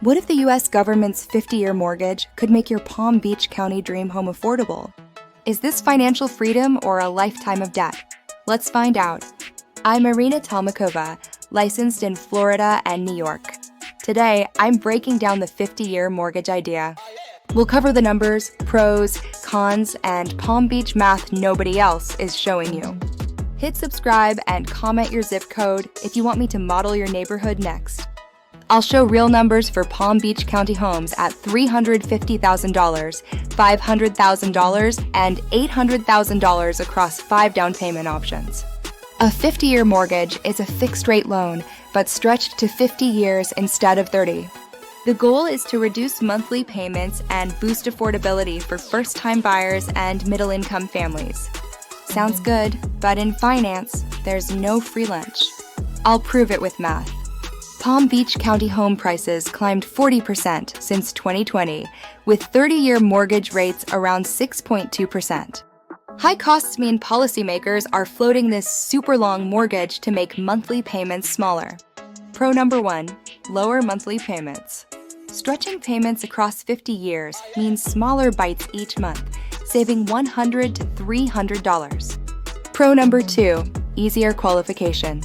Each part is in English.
What if the U.S. government's 50-year mortgage could make your Palm Beach County dream home affordable? Is this financial freedom or a lifetime of debt? Let's find out. I'm Iryna Talmachova, licensed in Florida and New York. Today, I'm breaking down the 50-year mortgage idea. We'll cover the numbers, pros, cons, and Palm Beach math nobody else is showing you. Hit subscribe and comment your zip code if you want me to model your neighborhood next. I'll show real numbers for Palm Beach County homes at $350,000, $500,000, and $800,000 across 5 down payment options. A 50-year mortgage is a fixed-rate loan, but stretched to 50 years instead of 30. The goal is to reduce monthly payments and boost affordability for first-time buyers and middle-income families. Sounds good, but in finance, there's no free lunch. I'll prove it with math. Palm Beach County home prices climbed 40% since 2020, with 30-year mortgage rates around 6.2%. High costs mean policymakers are floating this super long mortgage to make monthly payments smaller. Pro number 1, lower monthly payments. Stretching payments across 50 years means smaller bites each month, saving $100 to $300. Pro number 2, easier qualification.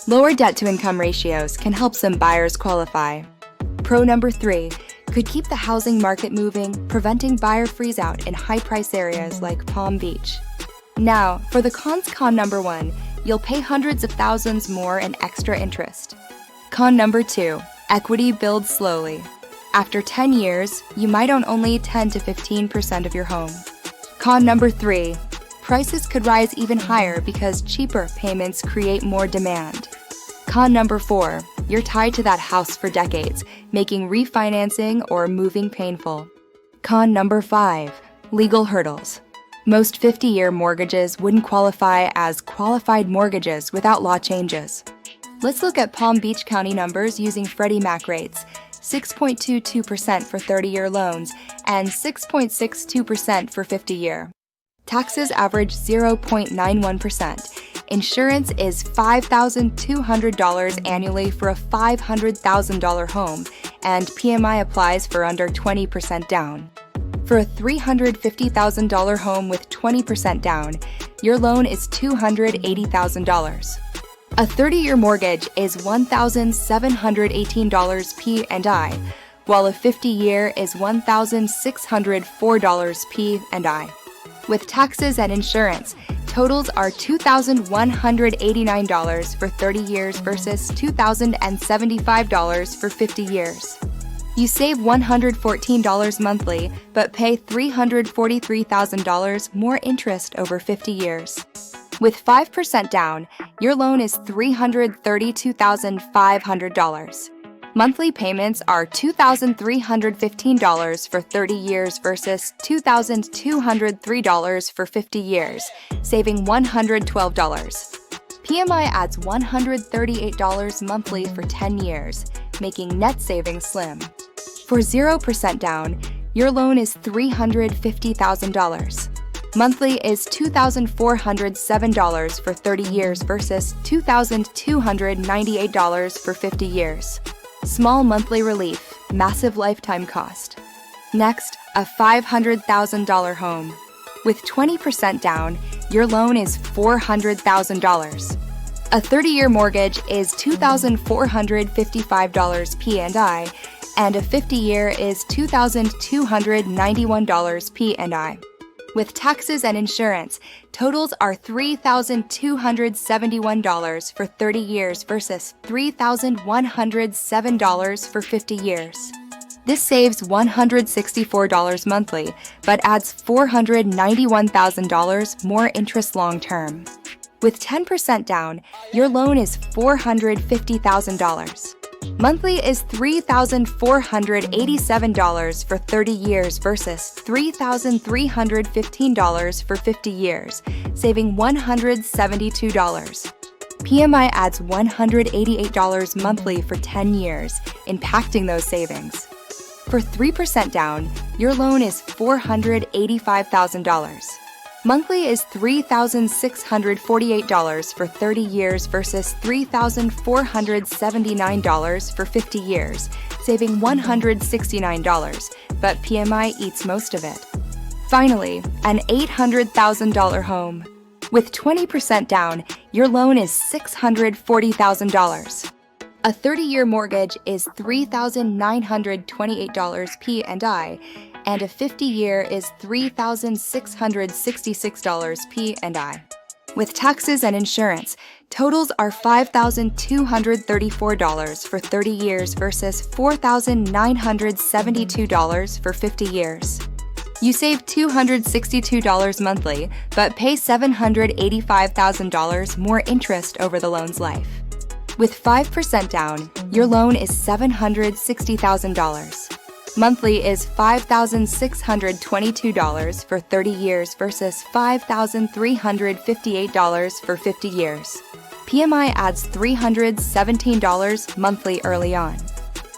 Lower debt-to-income ratios can help some buyers qualify. Pro number 3, could keep the housing market moving, preventing buyer freeze-out in high-price areas like Palm Beach. Now, for the cons. Con number 1, you'll pay hundreds of thousands more in extra interest. Con number 2, equity builds slowly. After 10 years, you might own only 10 to 15% of your home. Con number 3, prices could rise even higher because cheaper payments create more demand. Con number 4, you're tied to that house for decades, making refinancing or moving painful. Con number 5, legal hurdles. Most 50-year mortgages wouldn't qualify as qualified mortgages without law changes. Let's look at Palm Beach County numbers using Freddie Mac rates, 6.22% for 30-year loans and 6.62% for 50-year. Taxes average 0.91%. Insurance is $5,200 annually for a $500,000 home, and PMI applies for under 20% down. For a $350,000 home with 20% down, your loan is $280,000. A 30-year mortgage is $1,718 P&I, while a 50-year is $1,604 P&I. With taxes and insurance, totals are $2,189 for 30 years versus $2,075 for 50 years. You save $114 monthly, but pay $343,000 more interest over 50 years. With 5% down, your loan is $332,500. Monthly payments are $2,315 for 30 years versus $2,203 for 50 years, saving $112. PMI adds $138 monthly for 10 years, making net savings slim. For 0% down, your loan is $350,000. Monthly is $2,407 for 30 years versus $2,298 for 50 years. Small monthly relief, massive lifetime cost. Next, a $500,000 home. With 20% down, your loan is $400,000. A 30-year mortgage is $2,455 P&I, and a 50-year is $2,291 P&I. With taxes and insurance, totals are $3,271 for 30 years versus $3,107 for 50 years. This saves $164 monthly, but adds $491,000 more interest long-term. With 10% down, your loan is $450,000. Monthly is $3,487 for 30 years versus $3,315 for 50 years, saving $172. PMI adds $188 monthly for 10 years, impacting those savings. For 3% down, your loan is $485,000. Monthly is $3,648 for 30 years versus $3,479 for 50 years, saving $169, but PMI eats most of it. Finally, an $800,000 home. With 20% down, your loan is $640,000. A 30-year mortgage is $3,928 P&I, and a 50-year is $3,666 P&I. With taxes and insurance, totals are $5,234 for 30 years versus $4,972 for 50 years. You save $262 monthly, but pay $785,000 more interest over the loan's life. With 5% down, your loan is $760,000. Monthly is $5,622 for 30 years versus $5,358 for 50 years. PMI adds $317 monthly early on.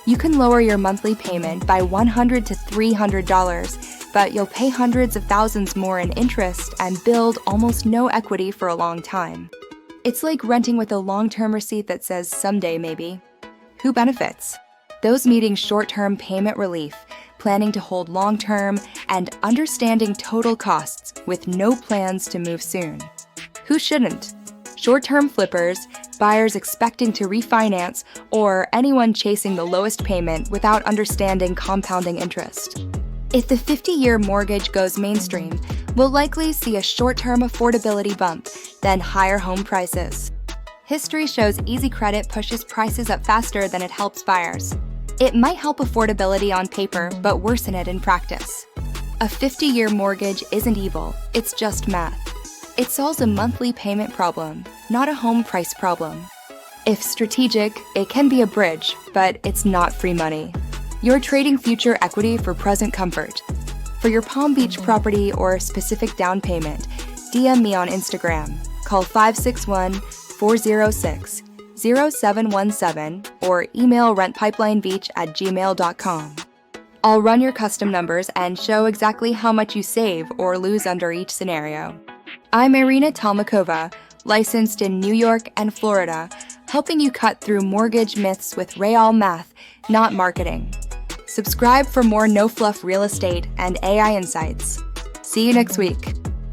You can lower your monthly payment by $100 to $300, but you'll pay hundreds of thousands more in interest and build almost no equity for a long time. It's like renting with a long-term receipt that says someday maybe. Who benefits? Those needing short-term payment relief, planning to hold long-term, and understanding total costs with no plans to move soon. Who shouldn't? Short-term flippers, buyers expecting to refinance, or anyone chasing the lowest payment without understanding compounding interest. If the 50-year mortgage goes mainstream, we'll likely see a short-term affordability bump, then higher home prices. History shows easy credit pushes prices up faster than it helps buyers. It might help affordability on paper, but worsen it in practice. A 50-year mortgage isn't evil, it's just math. It solves a monthly payment problem, not a home price problem. If strategic, it can be a bridge, but it's not free money. You're trading future equity for present comfort. For your Palm Beach property or specific down payment, DM me on Instagram. Call 561-406-0717 or email rentpipelinebeach@gmail.com. I'll run your custom numbers and show exactly how much you save or lose under each scenario. I'm Iryna Talmachova, licensed in New York and Florida, helping you cut through mortgage myths with real math, not marketing. Subscribe for more no-fluff real estate and AI insights. See you next week.